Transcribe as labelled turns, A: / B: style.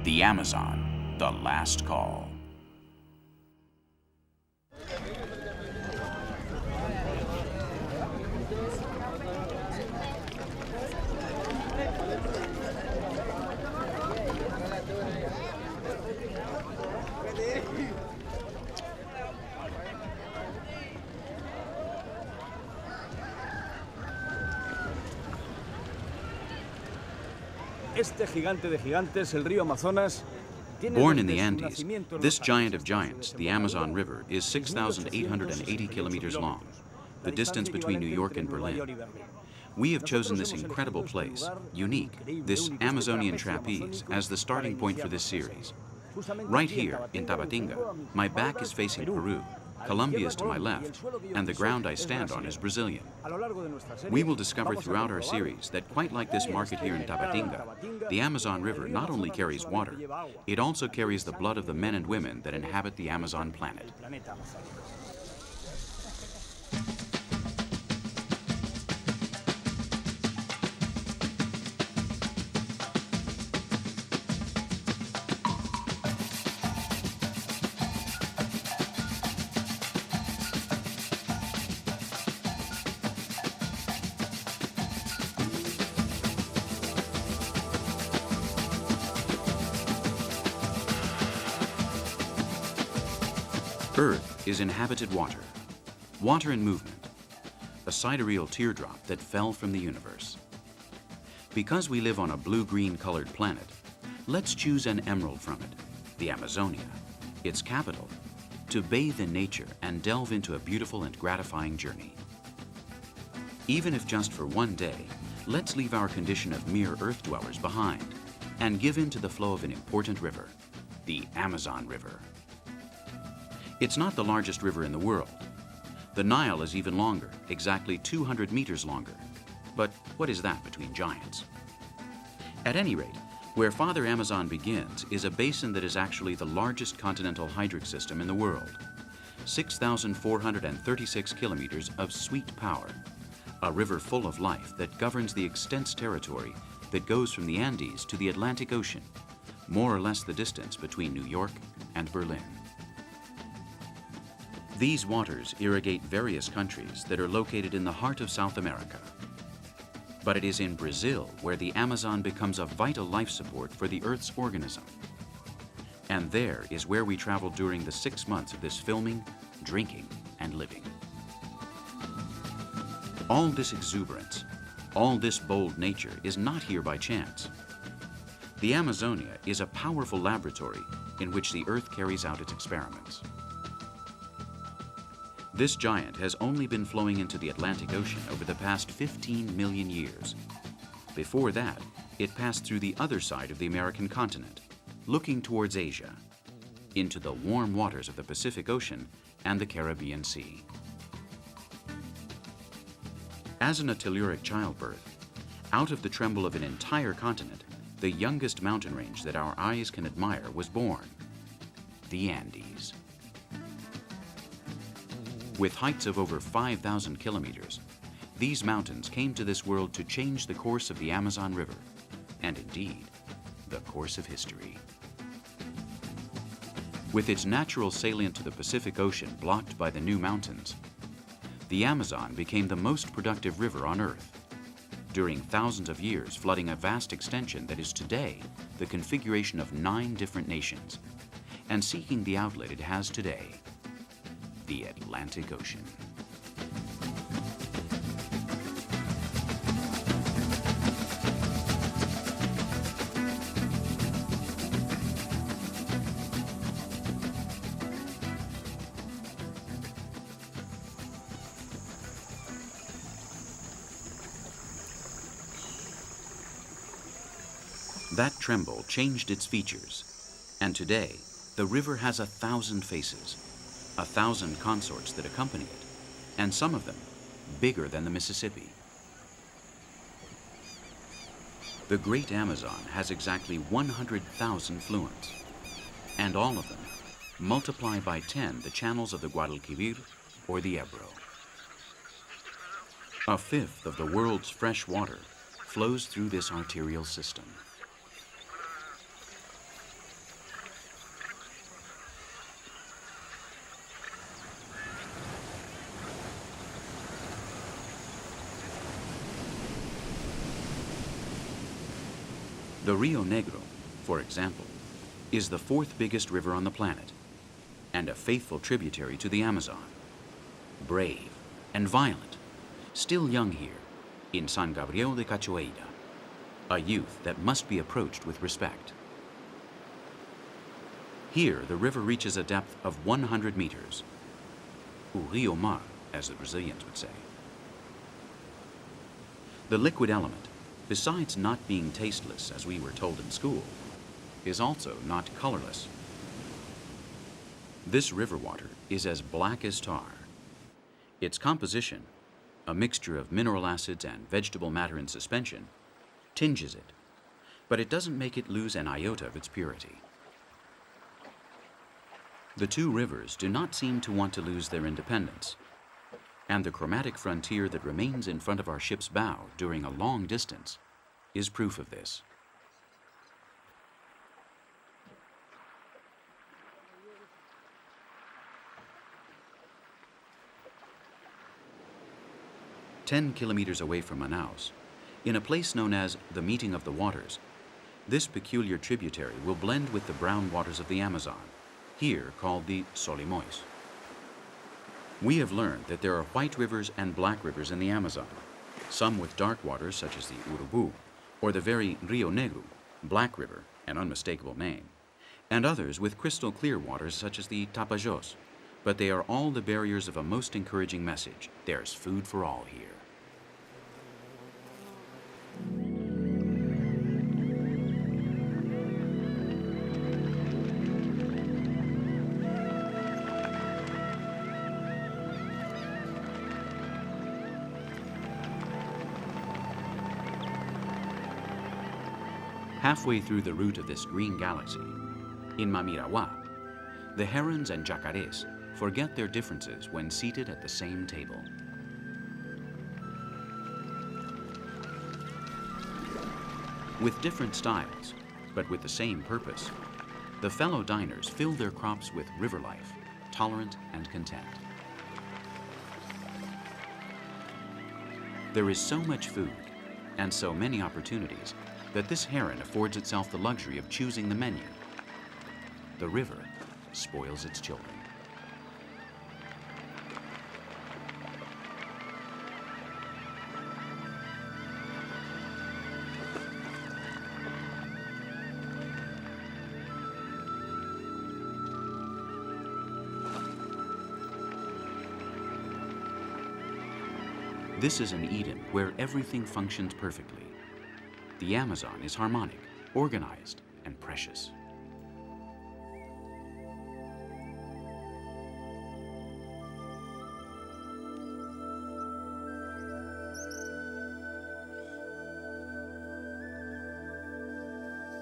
A: The Amazon, the last call.
B: Este gigante de gigantes, el río Amazonas,
A: Born in the Andes, this giant of giants, the Amazon River, is 6,880 kilometers long, the distance between New York and Berlin. We have chosen this incredible place, unique, this Amazonian trapeze, as the starting point for this series. Right here, in Tabatinga, my back is facing Peru, Colombia is to my left, and the ground I stand on is Brazilian. We will discover throughout our series that quite like this market here in Tabatinga, the Amazon River not only carries water, it also carries the blood of the men and women that inhabit the Amazon planet. Earth is inhabited water, water in movement, a sidereal teardrop that fell from the universe. Because we live on a blue-green colored planet, let's choose an emerald from it, the Amazonia, its capital, to bathe in nature and delve into a beautiful and gratifying journey. Even if just for one day, let's leave our condition of mere earth dwellers behind and give in to the flow of an important river, the Amazon River. It's not the largest river in the world. The Nile is even longer, exactly 200 meters longer. But what is that between giants? At any rate, where Father Amazon begins is a basin that is actually the largest continental hydric system in the world. 6,436 kilometers of sweet power, a river full of life that governs the extensive territory that goes from the Andes to the Atlantic Ocean, more or less the distance between New York and Berlin. These waters irrigate various countries that are located in the heart of South America. But it is in Brazil where the Amazon becomes a vital life support for the Earth's organism. And there is where we traveled during the 6 months of this filming, drinking, and living. All this exuberance, all this bold nature is not here by chance. The Amazonia is a powerful laboratory in which the Earth carries out its experiments. This giant has only been flowing into the Atlantic Ocean over the past 15 million years. Before that, it passed through the other side of the American continent, looking towards Asia, into the warm waters of the Pacific Ocean and the Caribbean Sea. As in a telluric childbirth, out of the tremble of an entire continent, the youngest mountain range that our eyes can admire was born, the Andes. With heights of over 5,000 kilometers, these mountains came to this world to change the course of the Amazon River, and indeed, the course of history. With its natural salient to the Pacific Ocean blocked by the new mountains, the Amazon became the most productive river on Earth, during thousands of years flooding a vast extension that is today the configuration of 9 different nations, and seeking the outlet it has today, the Atlantic Ocean. That tremble changed its features, and today the river has 1,000 faces, 1,000 consorts that accompany it, and some of them bigger than the Mississippi. The Great Amazon has exactly 100,000 fluents, and all of them multiply by 10 the channels of the Guadalquivir or the Ebro. 1/5 of the world's fresh water flows through this arterial system. The Rio Negro, for example, is the fourth biggest river on the planet and a faithful tributary to the Amazon. Brave and violent, still young here in San Gabriel de Cachoeira, a youth that must be approached with respect. Here, the river reaches a depth of 100 meters, o Rio Mar, as the Brazilians would say. The liquid element, besides not being tasteless, as we were told in school, is also not colorless. This river water is as black as tar. Its composition, a mixture of mineral acids and vegetable matter in suspension, tinges it, but it doesn't make it lose an iota of its purity. The two rivers do not seem to want to lose their independence, and the chromatic frontier that remains in front of our ship's bow during a long distance is proof of this. "10 kilometers away from Manaus, in a place known as the Meeting of the Waters, this peculiar tributary will blend with the brown waters of the Amazon, here called the Solimões. We have learned that there are white rivers and black rivers in the Amazon, some with dark waters such as the Urubu, or the very Rio Negro, black river, an unmistakable name, and others with crystal clear waters such as the Tapajós, but they are all the barriers of a most encouraging message. There's food for all here. Halfway through the route of this green galaxy, in Mamirawa, the herons and jacarés forget their differences when seated at the same table. With different styles, but with the same purpose, the fellow diners fill their crops with river life, tolerant and content. There is so much food and so many opportunities that this heron affords itself the luxury of choosing the menu. The river spoils its children. This is an Eden where everything functions perfectly. The Amazon is harmonic, organized, and precious.